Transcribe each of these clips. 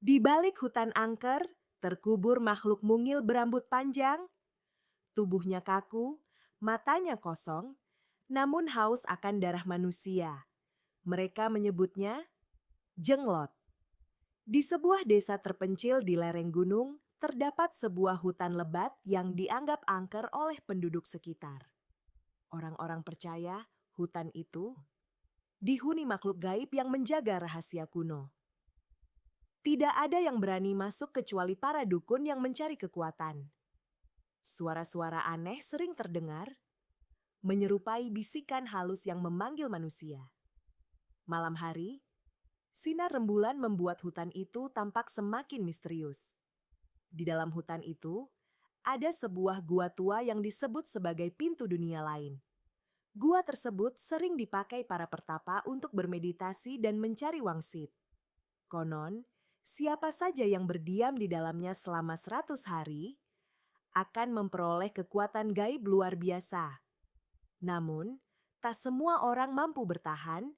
Di balik hutan angker, terkubur makhluk mungil berambut panjang, tubuhnya kaku, matanya kosong, namun haus akan darah manusia. Mereka menyebutnya jenglot. Di sebuah desa terpencil di lereng gunung, terdapat sebuah hutan lebat yang dianggap angker oleh penduduk sekitar. Orang-orang percaya hutan itu dihuni makhluk gaib yang menjaga rahasia kuno. Tidak ada yang berani masuk kecuali para dukun yang mencari kekuatan. Suara-suara aneh sering terdengar, menyerupai bisikan halus yang memanggil manusia. Malam hari, sinar rembulan membuat hutan itu tampak semakin misterius. Di dalam hutan itu, ada sebuah gua tua yang disebut sebagai pintu dunia lain. Gua tersebut sering dipakai para pertapa untuk bermeditasi dan mencari wangsit. Konon, siapa saja yang berdiam di dalamnya selama 100 hari akan memperoleh kekuatan gaib luar biasa. Namun, tak semua orang mampu bertahan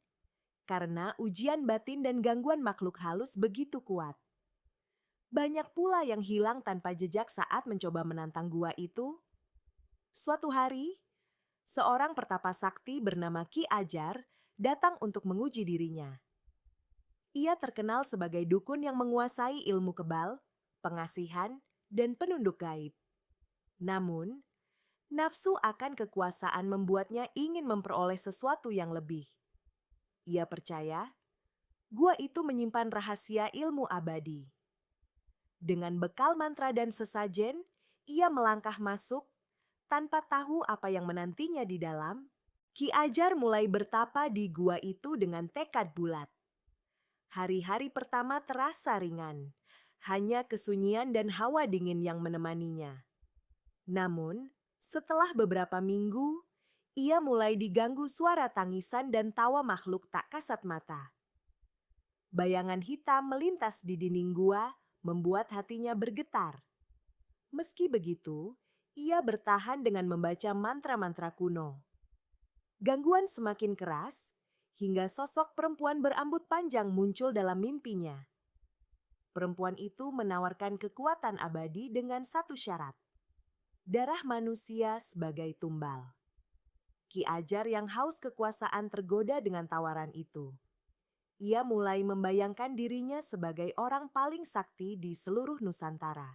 karena ujian batin dan gangguan makhluk halus begitu kuat. Banyak pula yang hilang tanpa jejak saat mencoba menantang gua itu. Suatu hari, seorang pertapa sakti bernama Ki Ajar datang untuk menguji dirinya. Ia terkenal sebagai dukun yang menguasai ilmu kebal, pengasihan, dan penunduk gaib. Namun, nafsu akan kekuasaan membuatnya ingin memperoleh sesuatu yang lebih. Ia percaya, gua itu menyimpan rahasia ilmu abadi. Dengan bekal mantra dan sesajen, ia melangkah masuk tanpa tahu apa yang menantinya di dalam. Ki Ajar mulai bertapa di gua itu dengan tekad bulat. Hari-hari pertama terasa ringan, hanya kesunyian dan hawa dingin yang menemaninya. Namun, setelah beberapa minggu, ia mulai diganggu suara tangisan dan tawa makhluk tak kasat mata. Bayangan hitam melintas di dinding gua, membuat hatinya bergetar. Meski begitu, ia bertahan dengan membaca mantra-mantra kuno. Gangguan semakin keras, hingga sosok perempuan berambut panjang muncul dalam mimpinya. Perempuan itu menawarkan kekuatan abadi dengan satu syarat: darah manusia sebagai tumbal. Ki Ajar yang haus kekuasaan tergoda dengan tawaran itu. Ia mulai membayangkan dirinya sebagai orang paling sakti di seluruh Nusantara.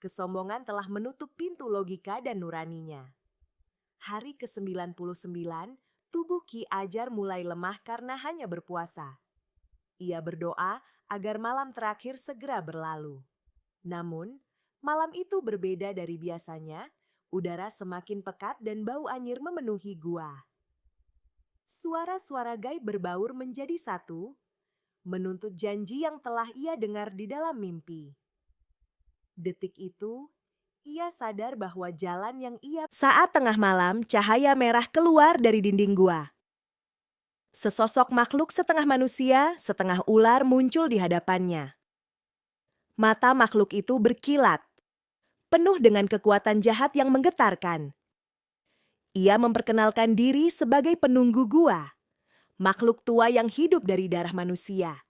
Kesombongan telah menutup pintu logika dan nuraninya. Hari ke-99, tubuh Ki Ajar mulai lemah karena hanya berpuasa. Ia berdoa agar malam terakhir segera berlalu. Namun, malam itu berbeda dari biasanya. Udara semakin pekat dan bau anyir memenuhi gua. Suara-suara gaib berbaur menjadi satu, menuntut janji yang telah ia dengar di dalam mimpi. Detik itu, ia sadar bahwa jalan yang ia... Saat tengah malam, cahaya merah keluar dari dinding gua. Sesosok makhluk setengah manusia, setengah ular muncul di hadapannya. Mata makhluk itu berkilat, penuh dengan kekuatan jahat yang menggetarkan. Ia memperkenalkan diri sebagai penunggu gua, makhluk tua yang hidup dari darah manusia.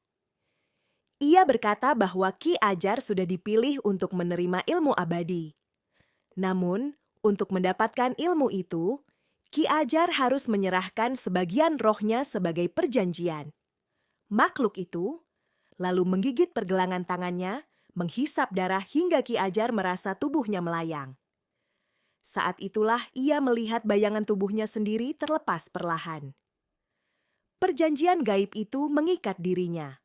Ia berkata bahwa Ki Ajar sudah dipilih untuk menerima ilmu abadi. Namun, untuk mendapatkan ilmu itu, Ki Ajar harus menyerahkan sebagian rohnya sebagai perjanjian. Makhluk itu lalu menggigit pergelangan tangannya, menghisap darah hingga Ki Ajar merasa tubuhnya melayang. Saat itulah ia melihat bayangan tubuhnya sendiri terlepas perlahan. Perjanjian gaib itu mengikat dirinya,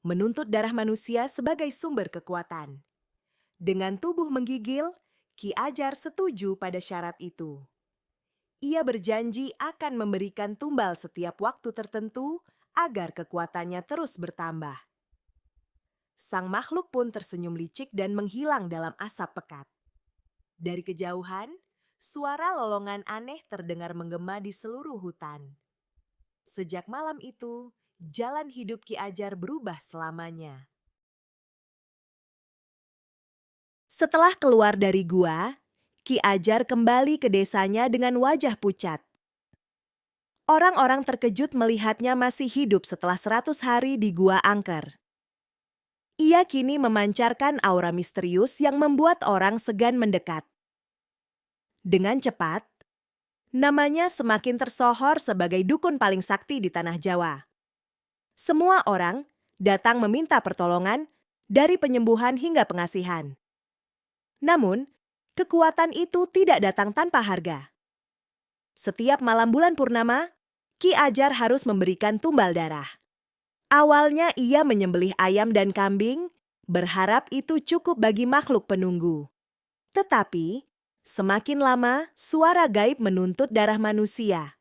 menuntut darah manusia sebagai sumber kekuatan. Dengan tubuh menggigil, Ki Ajar setuju pada syarat itu. Ia berjanji akan memberikan tumbal setiap waktu tertentu agar kekuatannya terus bertambah. Sang makhluk pun tersenyum licik dan menghilang dalam asap pekat. Dari kejauhan, suara lolongan aneh terdengar menggema di seluruh hutan. Sejak malam itu, jalan hidup Ki Ajar berubah selamanya. Setelah keluar dari gua, Ki Ajar kembali ke desanya dengan wajah pucat. Orang-orang terkejut melihatnya masih hidup setelah 100 hari di gua angker. Ia kini memancarkan aura misterius yang membuat orang segan mendekat. Dengan cepat, namanya semakin tersohor sebagai dukun paling sakti di tanah Jawa. Semua orang datang meminta pertolongan, dari penyembuhan hingga pengasihan. Namun, kekuatan itu tidak datang tanpa harga. Setiap malam bulan purnama, Ki Ajar harus memberikan tumbal darah. Awalnya ia menyembelih ayam dan kambing, berharap itu cukup bagi makhluk penunggu. Tetapi, semakin lama suara gaib menuntut darah manusia.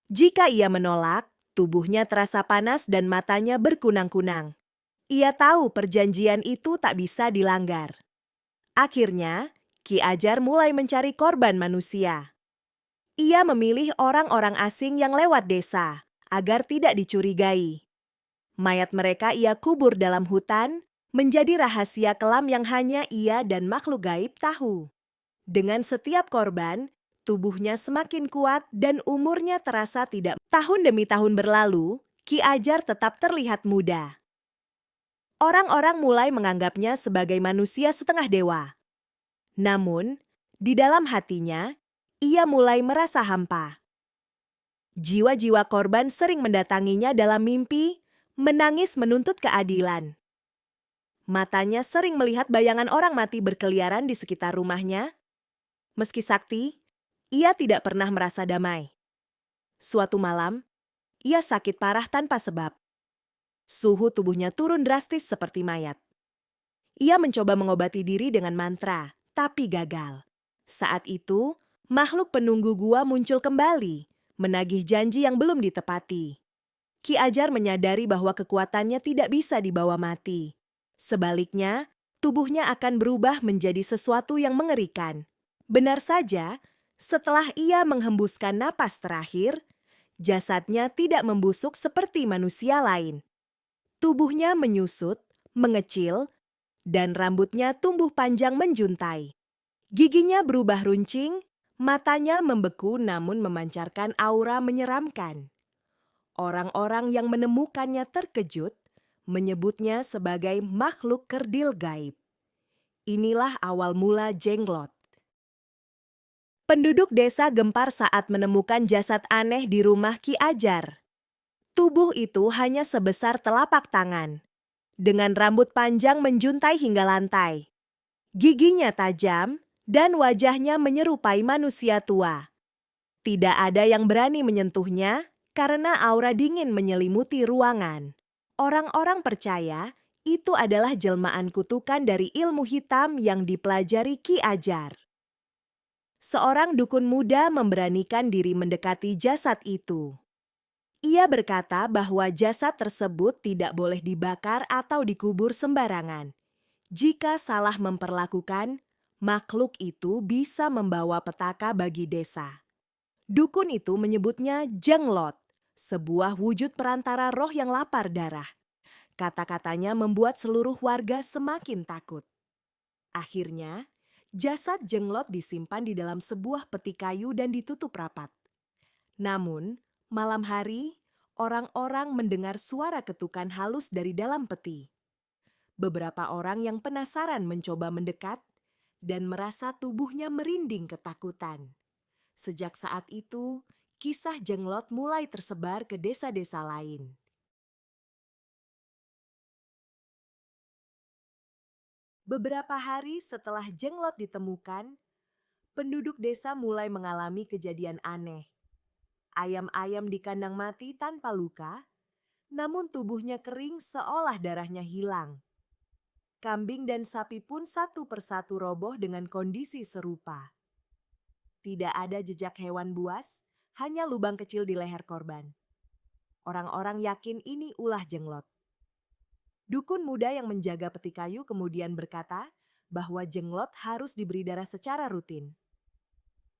Jika ia menolak, tubuhnya terasa panas dan matanya berkunang-kunang. Ia tahu perjanjian itu tak bisa dilanggar. Akhirnya, Ki Ajar mulai mencari korban manusia. Ia memilih orang-orang asing yang lewat desa, agar tidak dicurigai. Mayat mereka ia kubur dalam hutan, menjadi rahasia kelam yang hanya ia dan makhluk gaib tahu. Dengan setiap korban, tubuhnya semakin kuat dan umurnya terasa tidak. Tahun demi tahun berlalu, Ki Ajar tetap terlihat muda. Orang-orang mulai menganggapnya sebagai manusia setengah dewa. Namun, di dalam hatinya, ia mulai merasa hampa. Jiwa-jiwa korban sering mendatanginya dalam mimpi, menangis menuntut keadilan. Matanya sering melihat bayangan orang mati berkeliaran di sekitar rumahnya. Meski sakti, ia tidak pernah merasa damai. Suatu malam, ia sakit parah tanpa sebab. Suhu tubuhnya turun drastis seperti mayat. Ia mencoba mengobati diri dengan mantra, tapi gagal. Saat itu, makhluk penunggu gua muncul kembali, menagih janji yang belum ditepati. Ki Ajar menyadari bahwa kekuatannya tidak bisa dibawa mati. Sebaliknya, tubuhnya akan berubah menjadi sesuatu yang mengerikan. Benar saja, setelah ia menghembuskan napas terakhir, jasadnya tidak membusuk seperti manusia lain. Tubuhnya menyusut, mengecil, dan rambutnya tumbuh panjang menjuntai. Giginya berubah runcing, matanya membeku namun memancarkan aura menyeramkan. Orang-orang yang menemukannya terkejut, menyebutnya sebagai makhluk kerdil gaib. Inilah awal mula Jenglot. Penduduk desa gempar saat menemukan jasad aneh di rumah Ki Ajar. Tubuh itu hanya sebesar telapak tangan, dengan rambut panjang menjuntai hingga lantai. Giginya tajam dan wajahnya menyerupai manusia tua. Tidak ada yang berani menyentuhnya karena aura dingin menyelimuti ruangan. Orang-orang percaya itu adalah jelmaan kutukan dari ilmu hitam yang dipelajari Ki Ajar. Seorang dukun muda memberanikan diri mendekati jasad itu. Ia berkata bahwa jasad tersebut tidak boleh dibakar atau dikubur sembarangan. Jika salah memperlakukan, makhluk itu bisa membawa petaka bagi desa. Dukun itu menyebutnya Jenglot, sebuah wujud perantara roh yang lapar darah. Kata-katanya membuat seluruh warga semakin takut. Akhirnya, jasad Jenglot disimpan di dalam sebuah peti kayu dan ditutup rapat. Namun, malam hari, orang-orang mendengar suara ketukan halus dari dalam peti. Beberapa orang yang penasaran mencoba mendekat dan merasa tubuhnya merinding ketakutan. Sejak saat itu, kisah Jenglot mulai tersebar ke desa-desa lain. Beberapa hari setelah Jenglot ditemukan, penduduk desa mulai mengalami kejadian aneh. Ayam-ayam di kandang mati tanpa luka, namun tubuhnya kering seolah darahnya hilang. Kambing dan sapi pun satu persatu roboh dengan kondisi serupa. Tidak ada jejak hewan buas, hanya lubang kecil di leher korban. Orang-orang yakin ini ulah Jenglot. Dukun muda yang menjaga peti kayu kemudian berkata bahwa Jenglot harus diberi darah secara rutin.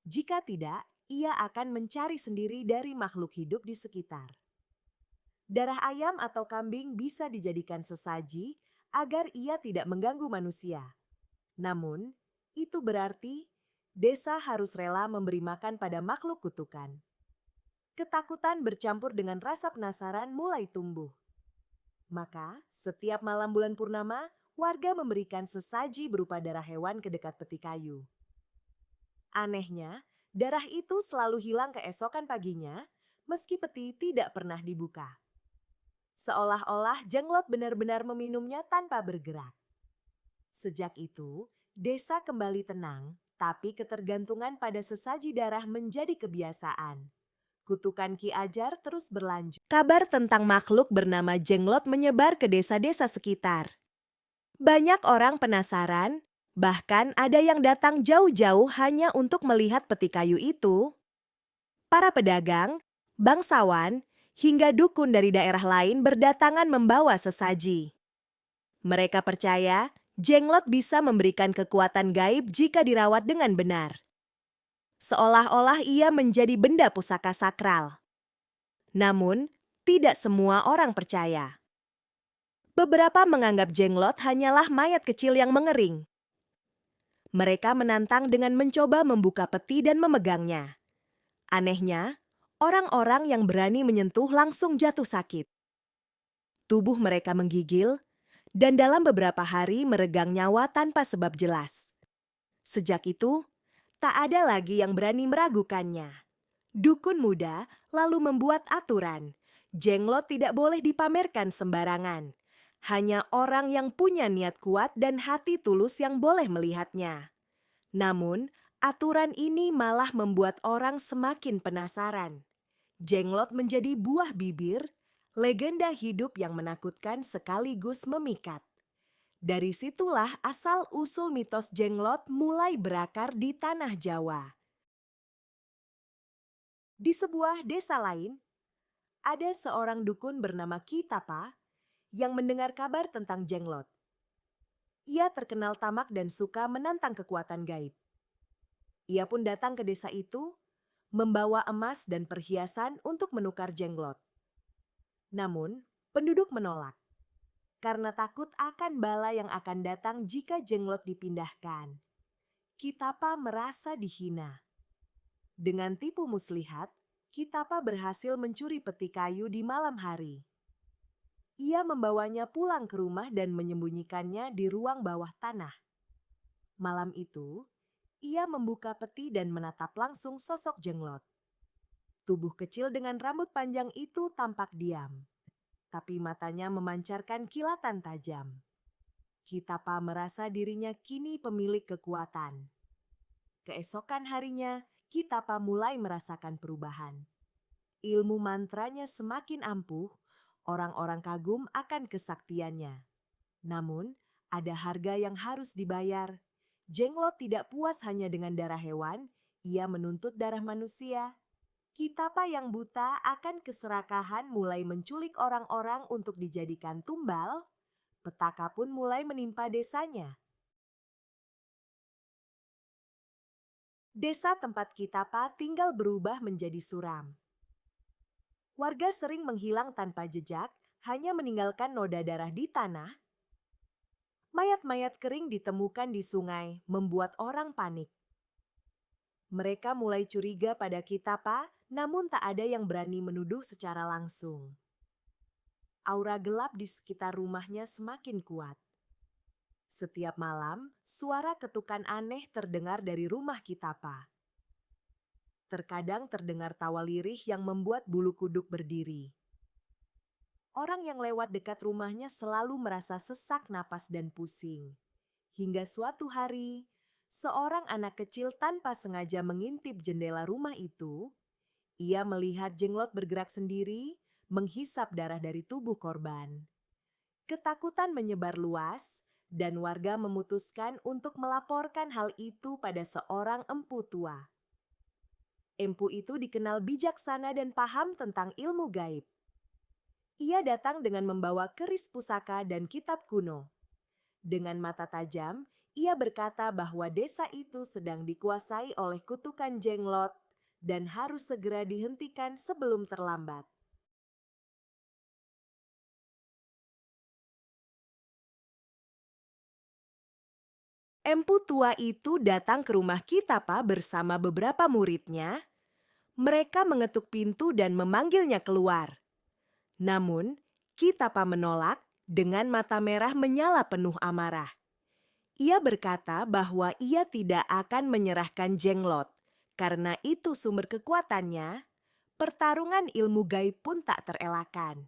Jika tidak, ia akan mencari sendiri dari makhluk hidup di sekitar. Darah ayam atau kambing bisa dijadikan sesaji agar ia tidak mengganggu manusia. Namun, itu berarti desa harus rela memberi makan pada makhluk kutukan. Ketakutan bercampur dengan rasa penasaran mulai tumbuh. Maka, setiap malam bulan purnama, warga memberikan sesaji berupa darah hewan ke dekat peti kayu. Anehnya, darah itu selalu hilang keesokan paginya, meski peti tidak pernah dibuka. Seolah-olah jenglot benar-benar meminumnya tanpa bergerak. Sejak itu, desa kembali tenang, tapi ketergantungan pada sesaji darah menjadi kebiasaan. Kutukan Ki Ajar terus berlanjut. Kabar tentang makhluk bernama jenglot menyebar ke desa-desa sekitar. Banyak orang penasaran, bahkan ada yang datang jauh-jauh hanya untuk melihat peti kayu itu. Para pedagang, bangsawan, hingga dukun dari daerah lain berdatangan membawa sesaji. Mereka percaya jenglot bisa memberikan kekuatan gaib jika dirawat dengan benar. Seolah-olah ia menjadi benda pusaka sakral. Namun, tidak semua orang percaya. Beberapa menganggap jenglot hanyalah mayat kecil yang mengering. Mereka menantang dengan mencoba membuka peti dan memegangnya. Anehnya, orang-orang yang berani menyentuh langsung jatuh sakit. Tubuh mereka menggigil, dan dalam beberapa hari meregang nyawa tanpa sebab jelas. Sejak itu, tak ada lagi yang berani meragukannya. Dukun muda lalu membuat aturan, jenglot tidak boleh dipamerkan sembarangan. Hanya orang yang punya niat kuat dan hati tulus yang boleh melihatnya. Namun, aturan ini malah membuat orang semakin penasaran. Jenglot menjadi buah bibir, legenda hidup yang menakutkan sekaligus memikat. Dari situlah asal-usul mitos jenglot mulai berakar di tanah Jawa. Di sebuah desa lain, ada seorang dukun bernama Ki Tapa yang mendengar kabar tentang jenglot. Ia terkenal tamak dan suka menantang kekuatan gaib. Ia pun datang ke desa itu, membawa emas dan perhiasan untuk menukar jenglot. Namun, penduduk menolak karena takut akan bala yang akan datang jika jenglot dipindahkan. Ki Tapa merasa dihina. Dengan tipu muslihat, Ki Tapa berhasil mencuri peti kayu di malam hari. Ia membawanya pulang ke rumah dan menyembunyikannya di ruang bawah tanah. Malam itu, ia membuka peti dan menatap langsung sosok jenglot. Tubuh kecil dengan rambut panjang itu tampak diam, tapi matanya memancarkan kilatan tajam. Ki Tapa merasa dirinya kini pemilik kekuatan. Keesokan harinya, Ki Tapa mulai merasakan perubahan. Ilmu mantranya semakin ampuh, orang-orang kagum akan kesaktiannya. Namun, ada harga yang harus dibayar. Jenglot tidak puas hanya dengan darah hewan, ia menuntut darah manusia. Ki Tapa yang buta akan keserakahan mulai menculik orang-orang untuk dijadikan tumbal. Petaka pun mulai menimpa desanya. Desa tempat Ki Tapa tinggal berubah menjadi suram. Warga sering menghilang tanpa jejak, hanya meninggalkan noda darah di tanah. Mayat-mayat kering ditemukan di sungai, membuat orang panik. Mereka mulai curiga pada Ki Tapa, namun tak ada yang berani menuduh secara langsung. Aura gelap di sekitar rumahnya semakin kuat. Setiap malam, suara ketukan aneh terdengar dari rumah Ki Tapa. Terkadang terdengar tawa lirih yang membuat bulu kuduk berdiri. Orang yang lewat dekat rumahnya selalu merasa sesak napas dan pusing. Hingga suatu hari, seorang anak kecil tanpa sengaja mengintip jendela rumah itu. Ia melihat jenglot bergerak sendiri, menghisap darah dari tubuh korban. Ketakutan menyebar luas, dan warga memutuskan untuk melaporkan hal itu pada seorang empu tua. Empu itu dikenal bijaksana dan paham tentang ilmu gaib. Ia datang dengan membawa keris pusaka dan kitab kuno. Dengan mata tajam, ia berkata bahwa desa itu sedang dikuasai oleh kutukan jenglot dan harus segera dihentikan sebelum terlambat. Empu tua itu datang ke rumah Ki Tapa bersama beberapa muridnya. Mereka mengetuk pintu dan memanggilnya keluar. Namun, Kitapa menolak dengan mata merah menyala penuh amarah. Ia berkata bahwa ia tidak akan menyerahkan Jenglot. Karena itu sumber kekuatannya, pertarungan ilmu gaib pun tak terelakkan.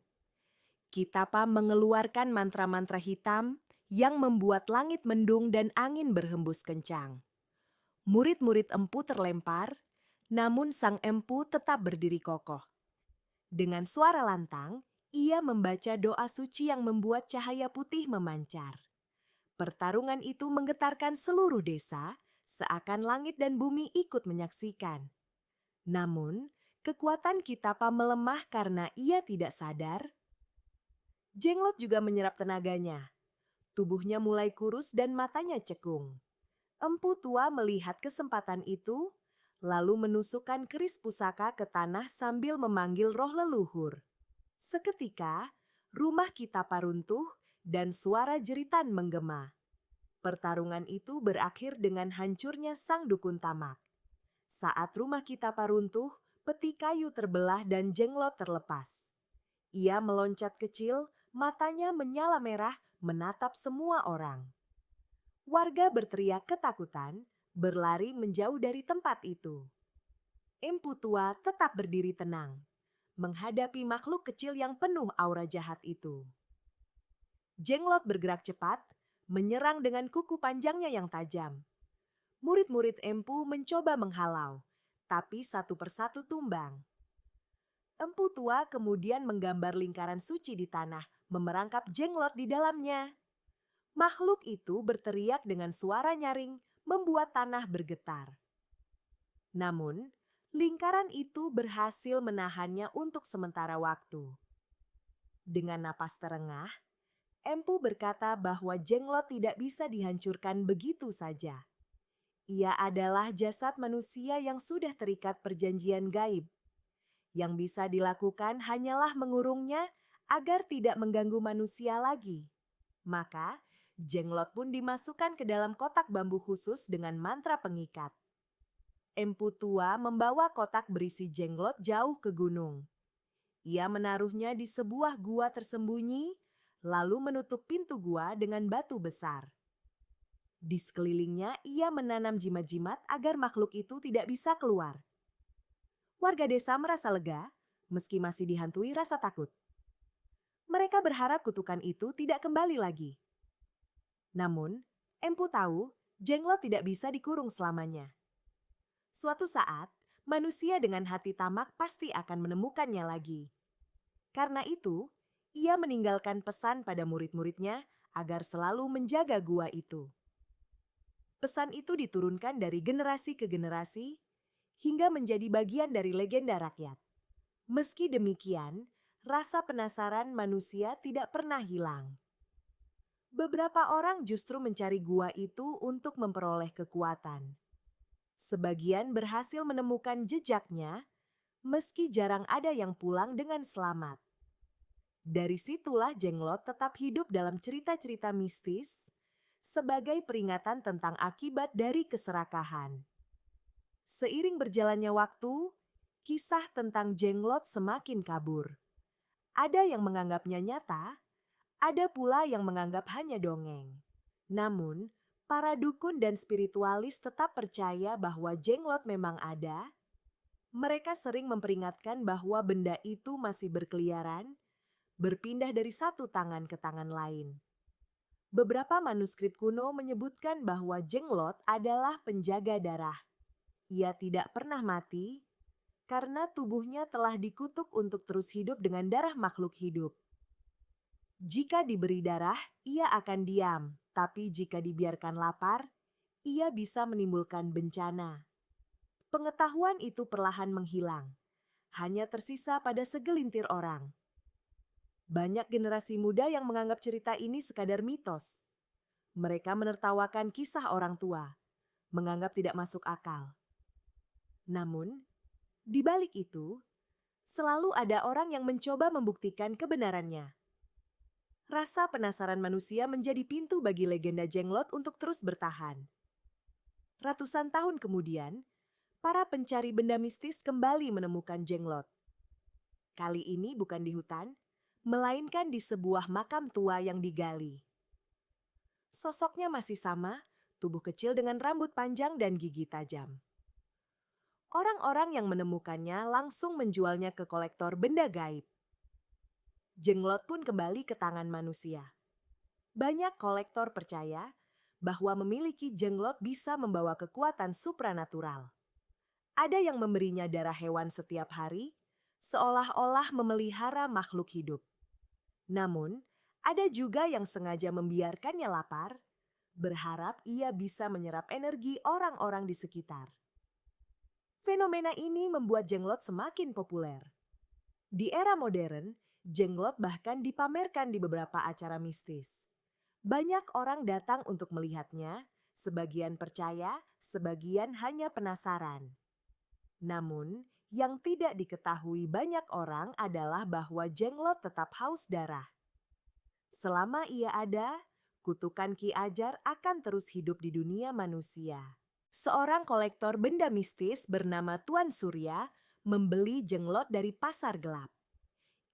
Kitapa mengeluarkan mantra-mantra hitam yang membuat langit mendung dan angin berhembus kencang. Murid-murid empu terlempar, namun sang empu tetap berdiri kokoh. Dengan suara lantang, ia membaca doa suci yang membuat cahaya putih memancar. Pertarungan itu menggetarkan seluruh desa, seakan langit dan bumi ikut menyaksikan. Namun, kekuatan Kitapa melemah karena ia tidak sadar. Jenglot juga menyerap tenaganya. Tubuhnya mulai kurus dan matanya cekung. Empu tua melihat kesempatan itu, lalu menusukkan keris pusaka ke tanah sambil memanggil roh leluhur. Seketika, rumah Kitapa runtuh dan suara jeritan menggema. Pertarungan itu berakhir dengan hancurnya sang dukun tamak. Saat rumah Kitapa runtuh, peti kayu terbelah dan Jenglot terlepas. Ia meloncat kecil, matanya menyala merah, menatap semua orang. Warga berteriak ketakutan, berlari menjauh dari tempat itu. Empu tua tetap berdiri tenang, menghadapi makhluk kecil yang penuh aura jahat itu. Jenglot bergerak cepat, menyerang dengan kuku panjangnya yang tajam. Murid-murid empu mencoba menghalau, tapi satu persatu tumbang. Empu tua kemudian menggambar lingkaran suci di tanah, memerangkap Jenglot di dalamnya. Makhluk itu berteriak dengan suara nyaring, membuat tanah bergetar. Namun, lingkaran itu berhasil menahannya untuk sementara waktu. Dengan napas terengah, Empu berkata bahwa Jenglot tidak bisa dihancurkan begitu saja. Ia adalah jasad manusia yang sudah terikat perjanjian gaib. Yang bisa dilakukan hanyalah mengurungnya agar tidak mengganggu manusia lagi. Maka, Jenglot pun dimasukkan ke dalam kotak bambu khusus dengan mantra pengikat. Empu tua membawa kotak berisi Jenglot jauh ke gunung. Ia menaruhnya di sebuah gua tersembunyi, lalu menutup pintu gua dengan batu besar. Di sekelilingnya ia menanam jimat-jimat agar makhluk itu tidak bisa keluar. Warga desa merasa lega, meski masih dihantui rasa takut. Mereka berharap kutukan itu tidak kembali lagi. Namun, Empu tahu Jenglot tidak bisa dikurung selamanya. Suatu saat, manusia dengan hati tamak pasti akan menemukannya lagi. Karena itu, ia meninggalkan pesan pada murid-muridnya agar selalu menjaga gua itu. Pesan itu diturunkan dari generasi ke generasi hingga menjadi bagian dari legenda rakyat. Meski demikian, rasa penasaran manusia tidak pernah hilang. Beberapa orang justru mencari gua itu untuk memperoleh kekuatan. Sebagian berhasil menemukan jejaknya, meski jarang ada yang pulang dengan selamat. Dari situlah Jenglot tetap hidup dalam cerita-cerita mistis sebagai peringatan tentang akibat dari keserakahan. Seiring berjalannya waktu, kisah tentang Jenglot semakin kabur. Ada yang menganggapnya nyata, ada pula yang menganggap hanya dongeng. Namun, para dukun dan spiritualis tetap percaya bahwa Jenglot memang ada. Mereka sering memperingatkan bahwa benda itu masih berkeliaran, berpindah dari satu tangan ke tangan lain. Beberapa manuskrip kuno menyebutkan bahwa Jenglot adalah penjaga darah. Ia tidak pernah mati karena tubuhnya telah dikutuk untuk terus hidup dengan darah makhluk hidup. Jika diberi darah, ia akan diam, tapi jika dibiarkan lapar, ia bisa menimbulkan bencana. Pengetahuan itu perlahan menghilang, hanya tersisa pada segelintir orang. Banyak generasi muda yang menganggap cerita ini sekadar mitos. Mereka menertawakan kisah orang tua, menganggap tidak masuk akal. Namun, di balik itu, selalu ada orang yang mencoba membuktikan kebenarannya. Rasa penasaran manusia menjadi pintu bagi legenda Jenglot untuk terus bertahan. Ratusan tahun kemudian, para pencari benda mistis kembali menemukan Jenglot. Kali ini bukan di hutan, melainkan di sebuah makam tua yang digali. Sosoknya masih sama, tubuh kecil dengan rambut panjang dan gigi tajam. Orang-orang yang menemukannya langsung menjualnya ke kolektor benda gaib. Jenglot pun kembali ke tangan manusia. Banyak kolektor percaya bahwa memiliki jenglot bisa membawa kekuatan supranatural. Ada yang memberinya darah hewan setiap hari, seolah-olah memelihara makhluk hidup. Namun, ada juga yang sengaja membiarkannya lapar, berharap ia bisa menyerap energi orang-orang di sekitar. Fenomena ini membuat jenglot semakin populer. Di era modern, jenglot bahkan dipamerkan di beberapa acara mistis. Banyak orang datang untuk melihatnya, sebagian percaya, sebagian hanya penasaran. Namun, yang tidak diketahui banyak orang adalah bahwa jenglot tetap haus darah. Selama ia ada, kutukan Ki Ajar akan terus hidup di dunia manusia. Seorang kolektor benda mistis bernama Tuan Surya membeli jenglot dari pasar gelap.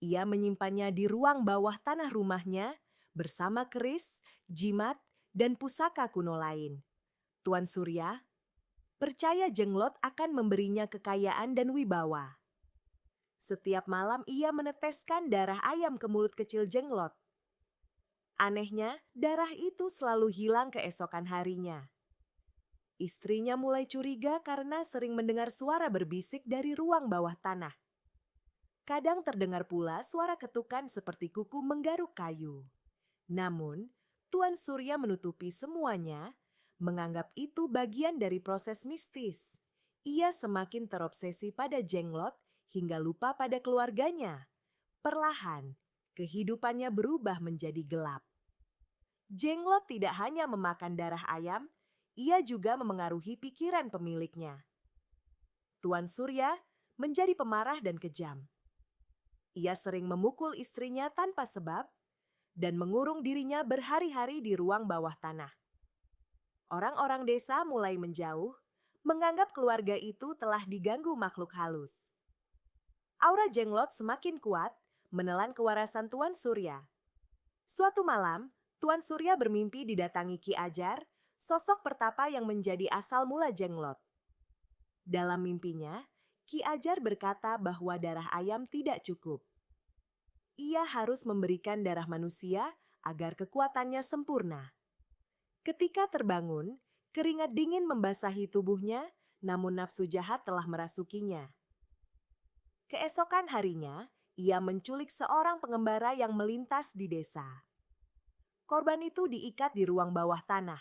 Ia menyimpannya di ruang bawah tanah rumahnya bersama keris, jimat, dan pusaka kuno lain. Tuan Surya percaya jenglot akan memberinya kekayaan dan wibawa. Setiap malam ia meneteskan darah ayam ke mulut kecil jenglot. Anehnya, darah itu selalu hilang keesokan harinya. Istrinya mulai curiga karena sering mendengar suara berbisik dari ruang bawah tanah. Kadang terdengar pula suara ketukan seperti kuku menggaruk kayu. Namun, Tuan Surya menutupi semuanya, menganggap itu bagian dari proses mistis. Ia semakin terobsesi pada jenglot hingga lupa pada keluarganya. Perlahan, kehidupannya berubah menjadi gelap. Jenglot tidak hanya memakan darah ayam, ia juga memengaruhi pikiran pemiliknya. Tuan Surya menjadi pemarah dan kejam. Ia sering memukul istrinya tanpa sebab dan mengurung dirinya berhari-hari di ruang bawah tanah. Orang-orang desa mulai menjauh, menganggap keluarga itu telah diganggu makhluk halus. Aura jenglot semakin kuat, menelan kewarasan Tuan Surya. Suatu malam, Tuan Surya bermimpi didatangi Ki Ajar, sosok pertapa yang menjadi asal mula jenglot. Dalam mimpinya, Ki Ajar berkata bahwa darah ayam tidak cukup. Ia harus memberikan darah manusia agar kekuatannya sempurna. Ketika terbangun, keringat dingin membasahi tubuhnya, namun nafsu jahat telah merasukinya. Keesokan harinya, ia menculik seorang pengembara yang melintas di desa. Korban itu diikat di ruang bawah tanah.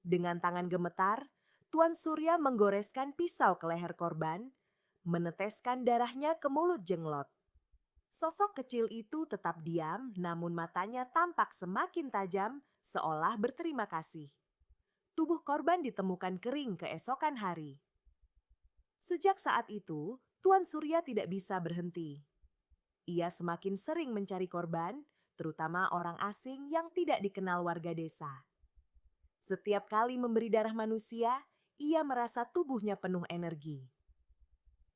Dengan tangan gemetar, Tuan Surya menggoreskan pisau ke leher korban, meneteskan darahnya ke mulut jenglot. Sosok kecil itu tetap diam, namun matanya tampak semakin tajam, seolah berterima kasih. Tubuh korban ditemukan kering keesokan hari. Sejak saat itu, Tuan Surya tidak bisa berhenti. Ia semakin sering mencari korban, terutama orang asing yang tidak dikenal warga desa. Setiap kali memberi darah manusia, ia merasa tubuhnya penuh energi.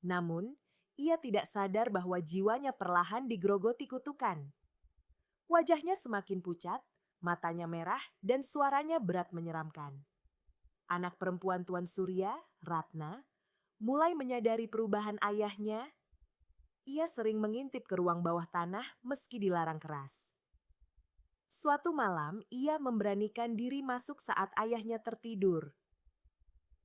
Namun, ia tidak sadar bahwa jiwanya perlahan digerogoti kutukan. Wajahnya semakin pucat, matanya merah, dan suaranya berat menyeramkan. Anak perempuan Tuan Surya, Ratna, mulai menyadari perubahan ayahnya. Ia sering mengintip ke ruang bawah tanah meski dilarang keras. Suatu malam, ia memberanikan diri masuk saat ayahnya tertidur.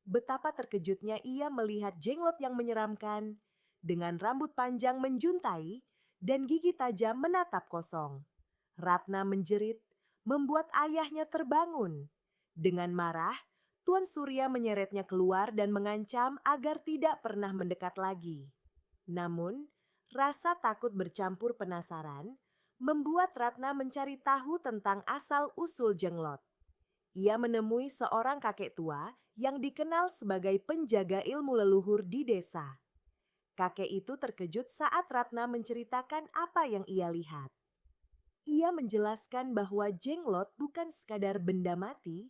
Betapa terkejutnya ia melihat jenglot yang menyeramkan, dengan rambut panjang menjuntai dan gigi tajam menatap kosong. Ratna menjerit, membuat ayahnya terbangun. Dengan marah, Tuan Surya menyeretnya keluar dan mengancam agar tidak pernah mendekat lagi. Namun, rasa takut bercampur penasaran membuat Ratna mencari tahu tentang asal-usul jenglot. Ia menemui seorang kakek tua yang dikenal sebagai penjaga ilmu leluhur di desa. Kakek itu terkejut saat Ratna menceritakan apa yang ia lihat. Ia menjelaskan bahwa jenglot bukan sekadar benda mati,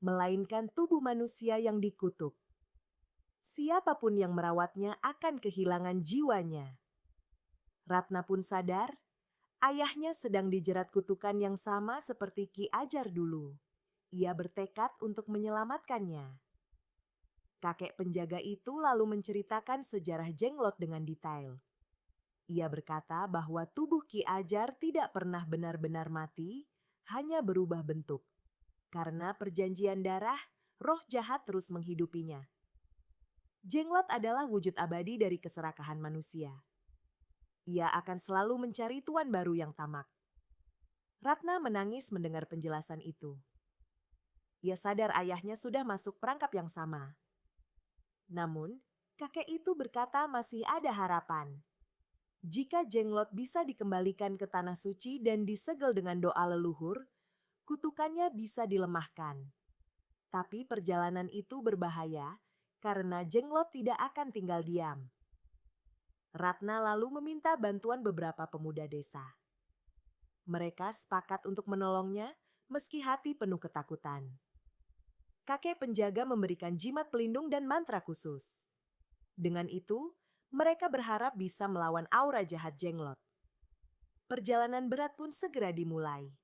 melainkan tubuh manusia yang dikutuk. Siapapun yang merawatnya akan kehilangan jiwanya. Ratna pun sadar, Ayahnya sedang dijerat kutukan yang sama seperti Ki Ajar dulu. Ia bertekad untuk menyelamatkannya. Kakek penjaga itu lalu menceritakan sejarah Jenglot dengan detail. Ia berkata bahwa tubuh Ki Ajar tidak pernah benar-benar mati, hanya berubah bentuk. Karena perjanjian darah, roh jahat terus menghidupinya. Jenglot adalah wujud abadi dari keserakahan manusia. Ia akan selalu mencari tuan baru yang tamak. Ratna menangis mendengar penjelasan itu. Ia sadar ayahnya sudah masuk perangkap yang sama. Namun, kakek itu berkata masih ada harapan. Jika Jenglot bisa dikembalikan ke tanah suci dan disegel dengan doa leluhur, kutukannya bisa dilemahkan. Tapi perjalanan itu berbahaya karena Jenglot tidak akan tinggal diam. Ratna lalu meminta bantuan beberapa pemuda desa. Mereka sepakat untuk menolongnya meski hati penuh ketakutan. Kakek penjaga memberikan jimat pelindung dan mantra khusus. Dengan itu, mereka berharap bisa melawan aura jahat Jenglot. Perjalanan berat pun segera dimulai.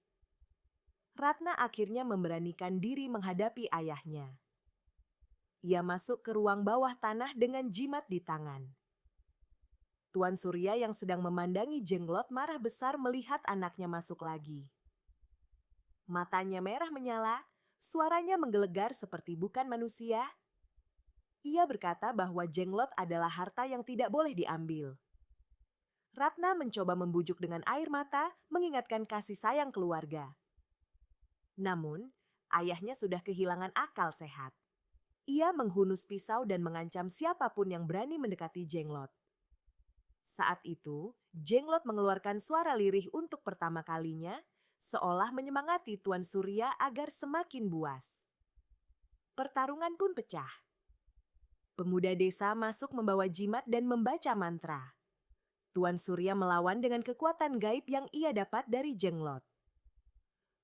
Ratna akhirnya memberanikan diri menghadapi ayahnya. Ia masuk ke ruang bawah tanah dengan jimat di tangan. Tuan Surya yang sedang memandangi Jenglot marah besar melihat anaknya masuk lagi. Matanya merah menyala, suaranya menggelegar seperti bukan manusia. Ia berkata bahwa Jenglot adalah harta yang tidak boleh diambil. Ratna mencoba membujuk dengan air mata, mengingatkan kasih sayang keluarga. Namun, ayahnya sudah kehilangan akal sehat. Ia menghunus pisau dan mengancam siapapun yang berani mendekati Jenglot. Saat itu, Jenglot mengeluarkan suara lirih untuk pertama kalinya, seolah menyemangati Tuan Surya agar semakin buas. Pertarungan pun pecah. Pemuda desa masuk membawa jimat dan membaca mantra. Tuan Surya melawan dengan kekuatan gaib yang ia dapat dari Jenglot.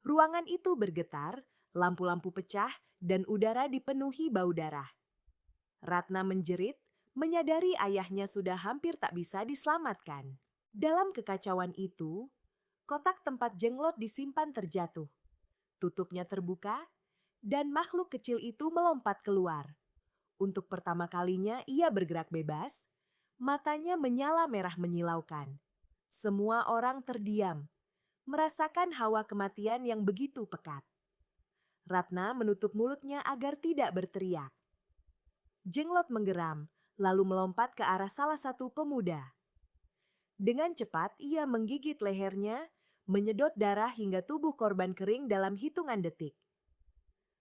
Ruangan itu bergetar, lampu-lampu pecah, dan udara dipenuhi bau darah. Ratna menjerit, menyadari ayahnya sudah hampir tak bisa diselamatkan. Dalam kekacauan itu, kotak tempat Jenglot disimpan terjatuh. Tutupnya terbuka, dan makhluk kecil itu melompat keluar. Untuk pertama kalinya ia bergerak bebas, matanya menyala merah menyilaukan. Semua orang terdiam, merasakan hawa kematian yang begitu pekat. Ratna menutup mulutnya agar tidak berteriak. Jenglot menggeram, lalu melompat ke arah salah satu pemuda. Dengan cepat ia menggigit lehernya, menyedot darah hingga tubuh korban kering dalam hitungan detik.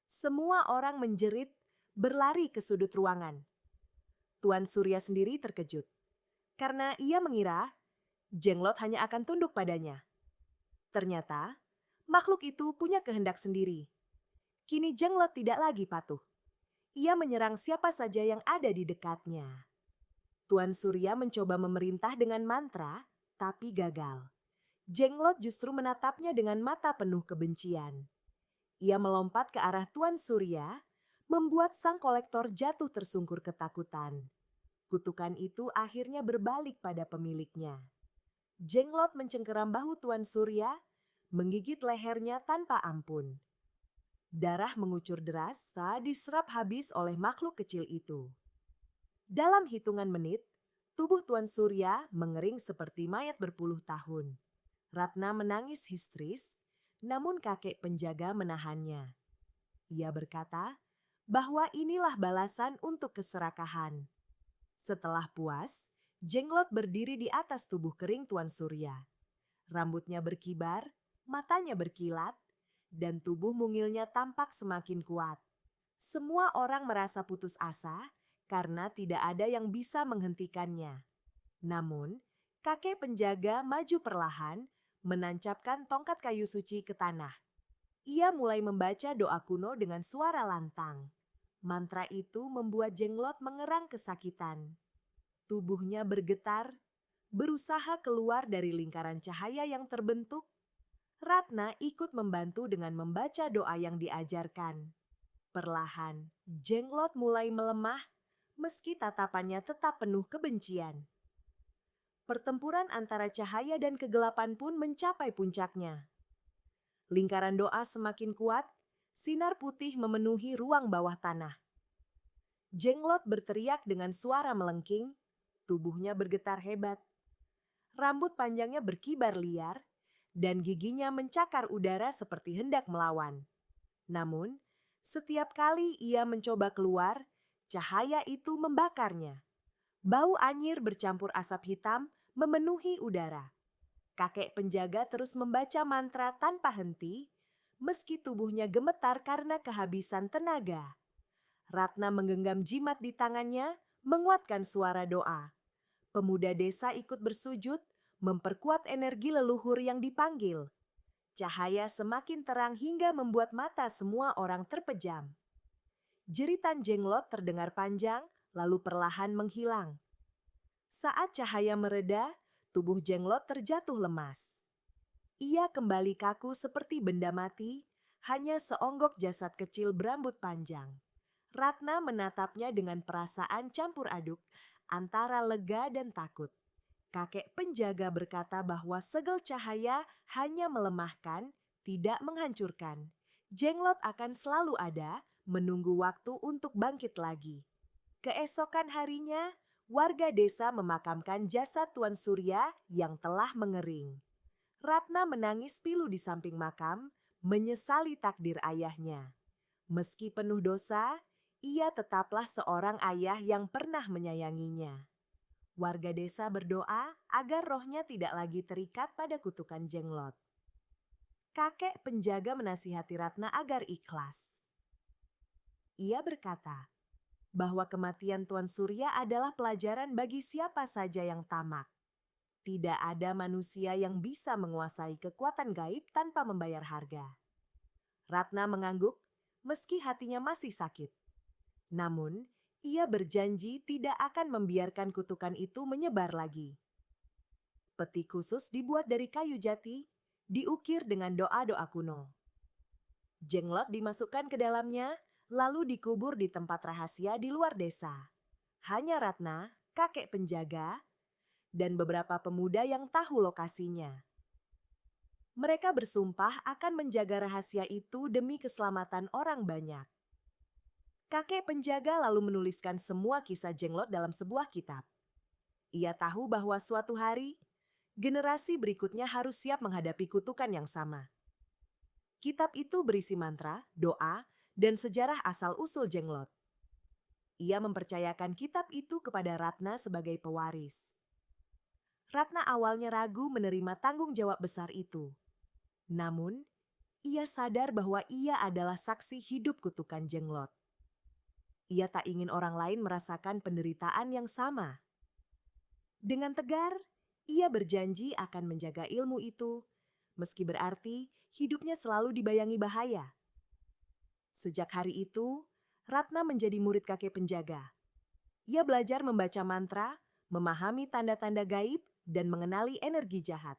Semua orang menjerit, berlari ke sudut ruangan. Tuan Surya sendiri terkejut, karena ia mengira Jenglot hanya akan tunduk padanya. Ternyata, makhluk itu punya kehendak sendiri. Kini Jenglot tidak lagi patuh. Ia menyerang siapa saja yang ada di dekatnya. Tuan Surya mencoba memerintah dengan mantra, tapi gagal. Jenglot justru menatapnya dengan mata penuh kebencian. Ia melompat ke arah Tuan Surya, membuat sang kolektor jatuh tersungkur ketakutan. Kutukan itu akhirnya berbalik pada pemiliknya. Jenglot mencengkeram bahu Tuan Surya, menggigit lehernya tanpa ampun. Darah mengucur deras saat diserap habis oleh makhluk kecil itu. Dalam hitungan menit, tubuh Tuan Surya mengering seperti mayat berpuluh tahun. Ratna menangis histeris, namun kakek penjaga menahannya. Ia berkata bahwa inilah balasan untuk keserakahan. Setelah puas, Jenglot berdiri di atas tubuh kering Tuan Surya. Rambutnya berkibar, matanya berkilat, dan tubuh mungilnya tampak semakin kuat. Semua orang merasa putus asa karena tidak ada yang bisa menghentikannya. Namun, kakek penjaga maju perlahan, menancapkan tongkat kayu suci ke tanah. Ia mulai membaca doa kuno dengan suara lantang. Mantra itu membuat Jenglot mengerang kesakitan. Tubuhnya bergetar, berusaha keluar dari lingkaran cahaya yang terbentuk. Ratna ikut membantu dengan membaca doa yang diajarkan. Perlahan, Jenglot mulai melemah meski tatapannya tetap penuh kebencian. Pertempuran antara cahaya dan kegelapan pun mencapai puncaknya. Lingkaran doa semakin kuat, sinar putih memenuhi ruang bawah tanah. Jenglot berteriak dengan suara melengking, tubuhnya bergetar hebat. Rambut panjangnya berkibar liar, dan giginya mencakar udara seperti hendak melawan. Namun, setiap kali ia mencoba keluar, cahaya itu membakarnya. Bau anyir bercampur asap hitam memenuhi udara. Kakek penjaga terus membaca mantra tanpa henti, meski tubuhnya gemetar karena kehabisan tenaga. Ratna menggenggam jimat di tangannya, menguatkan suara doa. Pemuda desa ikut bersujud, memperkuat energi leluhur yang dipanggil. Cahaya semakin terang hingga membuat mata semua orang terpejam. Jeritan Jenglot terdengar panjang, lalu perlahan menghilang. Saat cahaya mereda, tubuh Jenglot terjatuh lemas. Ia kembali kaku seperti benda mati, hanya seonggok jasad kecil berambut panjang. Ratna menatapnya dengan perasaan campur aduk antara lega dan takut. Kakek penjaga berkata bahwa segel cahaya hanya melemahkan, tidak menghancurkan. Jenglot akan selalu ada, menunggu waktu untuk bangkit lagi. Keesokan harinya, warga desa memakamkan jasad Tuan Surya yang telah mengering. Ratna menangis pilu di samping makam, menyesali takdir ayahnya. Meski penuh dosa, ia tetaplah seorang ayah yang pernah menyayanginya. Warga desa berdoa agar rohnya tidak lagi terikat pada kutukan Jenglot. Kakek penjaga menasihati Ratna agar ikhlas. Ia berkata bahwa kematian Tuan Surya adalah pelajaran bagi siapa saja yang tamak. Tidak ada manusia yang bisa menguasai kekuatan gaib tanpa membayar harga. Ratna mengangguk meski hatinya masih sakit. Namun, ia berjanji tidak akan membiarkan kutukan itu menyebar lagi. Peti khusus dibuat dari kayu jati, diukir dengan doa-doa kuno. Jenglot dimasukkan ke dalamnya, lalu dikubur di tempat rahasia di luar desa. Hanya Ratna, kakek penjaga, dan beberapa pemuda yang tahu lokasinya. Mereka bersumpah akan menjaga rahasia itu demi keselamatan orang banyak. Kakek penjaga lalu menuliskan semua kisah Jenglot dalam sebuah kitab. Ia tahu bahwa suatu hari, generasi berikutnya harus siap menghadapi kutukan yang sama. Kitab itu berisi mantra, doa, dan sejarah asal-usul Jenglot. Ia mempercayakan kitab itu kepada Ratna sebagai pewaris. Ratna awalnya ragu menerima tanggung jawab besar itu. Namun, ia sadar bahwa ia adalah saksi hidup kutukan Jenglot. Ia tak ingin orang lain merasakan penderitaan yang sama. Dengan tegar, ia berjanji akan menjaga ilmu itu, meski berarti hidupnya selalu dibayangi bahaya. Sejak hari itu, Ratna menjadi murid kakek penjaga. Ia belajar membaca mantra, memahami tanda-tanda gaib, dan mengenali energi jahat.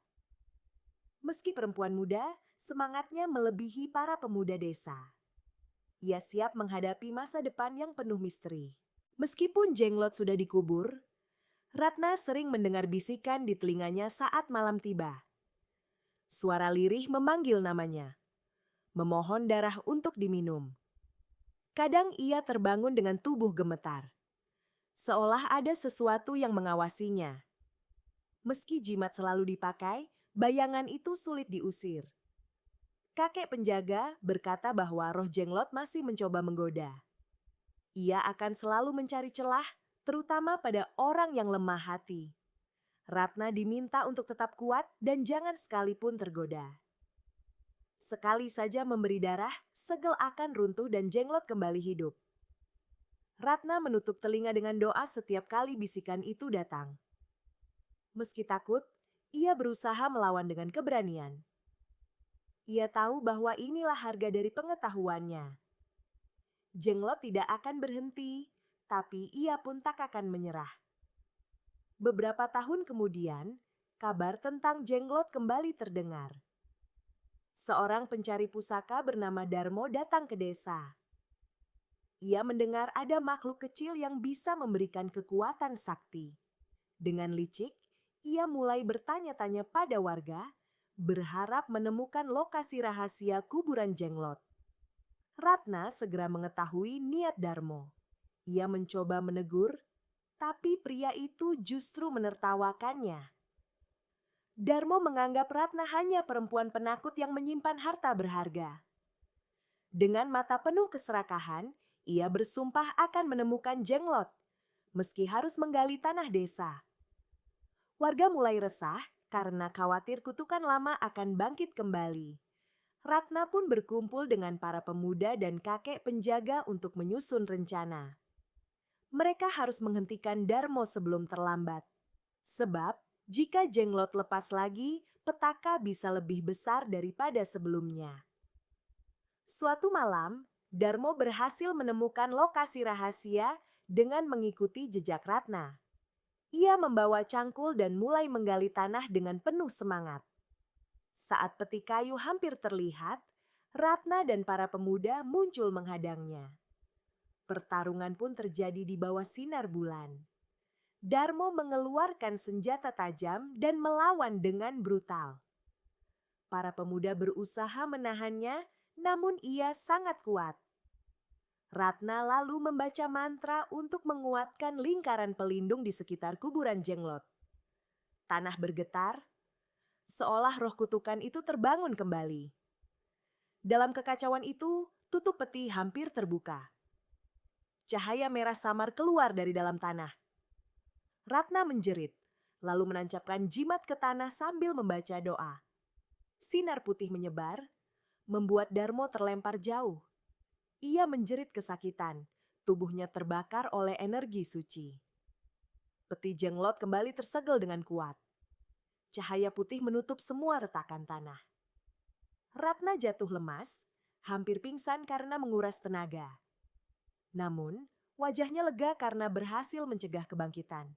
Meski perempuan muda, semangatnya melebihi para pemuda desa. Ia siap menghadapi masa depan yang penuh misteri. Meskipun Jenglot sudah dikubur, Ratna sering mendengar bisikan di telinganya saat malam tiba. Suara lirih memanggil namanya, memohon darah untuk diminum. Kadang ia terbangun dengan tubuh gemetar, seolah ada sesuatu yang mengawasinya. Meski jimat selalu dipakai, bayangan itu sulit diusir. Kakek penjaga berkata bahwa roh Jenglot masih mencoba menggoda. Ia akan selalu mencari celah, terutama pada orang yang lemah hati. Ratna diminta untuk tetap kuat dan jangan sekalipun tergoda. Sekali saja memberi darah, segel akan runtuh dan Jenglot kembali hidup. Ratna menutup telinga dengan doa setiap kali bisikan itu datang. Meski takut, ia berusaha melawan dengan keberanian. Ia tahu bahwa inilah harga dari pengetahuannya. Jenglot tidak akan berhenti, tapi ia pun tak akan menyerah. Beberapa tahun kemudian, kabar tentang Jenglot kembali terdengar. Seorang pencari pusaka bernama Darmo datang ke desa. Ia mendengar ada makhluk kecil yang bisa memberikan kekuatan sakti. Dengan licik, Ia mulai bertanya-tanya pada warga, berharap menemukan lokasi rahasia kuburan Jenglot. Ratna segera mengetahui niat Darmo. Ia mencoba menegur, tapi pria itu justru menertawakannya. Darmo menganggap Ratna hanya perempuan penakut yang menyimpan harta berharga. Dengan mata penuh keserakahan, ia bersumpah akan menemukan Jenglot, meski harus menggali tanah desa. Warga mulai resah karena khawatir kutukan lama akan bangkit kembali. Ratna pun berkumpul dengan para pemuda dan kakek penjaga untuk menyusun rencana. Mereka harus menghentikan Darmo sebelum terlambat. Sebab, jika Jenglot lepas lagi, petaka bisa lebih besar daripada sebelumnya. Suatu malam, Darmo berhasil menemukan lokasi rahasia dengan mengikuti jejak Ratna. Ia membawa cangkul dan mulai menggali tanah dengan penuh semangat. Saat peti kayu hampir terlihat, Ratna dan para pemuda muncul menghadangnya. Pertarungan pun terjadi di bawah sinar bulan. Darmo mengeluarkan senjata tajam dan melawan dengan brutal. Para pemuda berusaha menahannya, namun ia sangat kuat. Ratna lalu membaca mantra untuk menguatkan lingkaran pelindung di sekitar kuburan Jenglot. Tanah bergetar, seolah roh kutukan itu terbangun kembali. Dalam kekacauan itu, tutup peti hampir terbuka. Cahaya merah samar keluar dari dalam tanah. Ratna menjerit, lalu menancapkan jimat ke tanah sambil membaca doa. Sinar putih menyebar, membuat Darmo terlempar jauh. Ia menjerit kesakitan, tubuhnya terbakar oleh energi suci. Peti Jenglot kembali tersegel dengan kuat. Cahaya putih menutup semua retakan tanah. Ratna jatuh lemas, hampir pingsan karena menguras tenaga. Namun, wajahnya lega karena berhasil mencegah kebangkitan.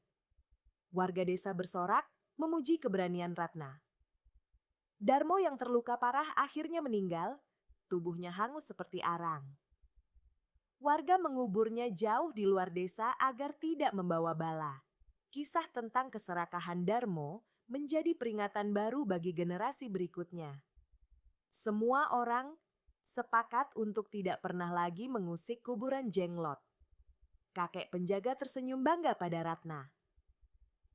Warga desa bersorak, memuji keberanian Ratna. Darmo yang terluka parah akhirnya meninggal, tubuhnya hangus seperti arang. Warga menguburnya jauh di luar desa agar tidak membawa bala. Kisah tentang keserakahan Darmo menjadi peringatan baru bagi generasi berikutnya. Semua orang sepakat untuk tidak pernah lagi mengusik kuburan Jenglot. Kakek penjaga tersenyum bangga pada Ratna.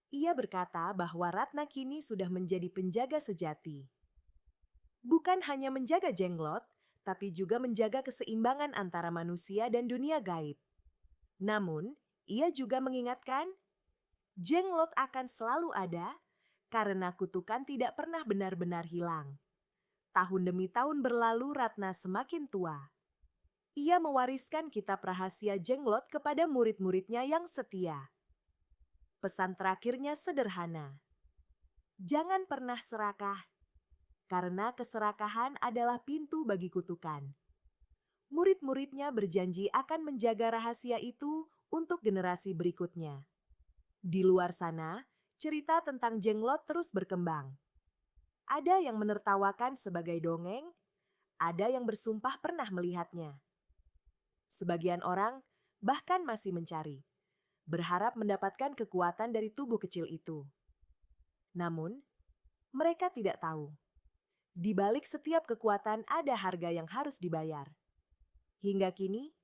Ia berkata bahwa Ratna kini sudah menjadi penjaga sejati. Bukan hanya menjaga Jenglot, tapi juga menjaga keseimbangan antara manusia dan dunia gaib. Namun, ia juga mengingatkan, Jenglot akan selalu ada karena kutukan tidak pernah benar-benar hilang. Tahun demi tahun berlalu, Ratna semakin tua. Ia mewariskan kitab rahasia Jenglot kepada murid-muridnya yang setia. Pesan terakhirnya sederhana. Jangan pernah serakah, karena keserakahan adalah pintu bagi kutukan. Murid-muridnya berjanji akan menjaga rahasia itu untuk generasi berikutnya. Di luar sana, cerita tentang Jenglot terus berkembang. Ada yang menertawakan sebagai dongeng, ada yang bersumpah pernah melihatnya. Sebagian orang bahkan masih mencari, berharap mendapatkan kekuatan dari tubuh kecil itu. Namun, mereka tidak tahu. Di balik setiap kekuatan ada harga yang harus dibayar. Hingga kini,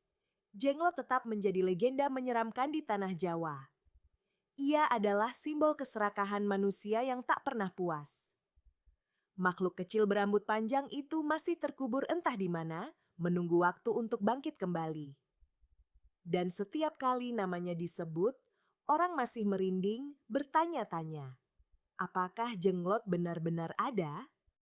Jenglot tetap menjadi legenda menyeramkan di tanah Jawa. Ia adalah simbol keserakahan manusia yang tak pernah puas. Makhluk kecil berambut panjang itu masih terkubur entah di mana, menunggu waktu untuk bangkit kembali. Dan setiap kali namanya disebut, orang masih merinding bertanya-tanya, apakah Jenglot benar-benar ada?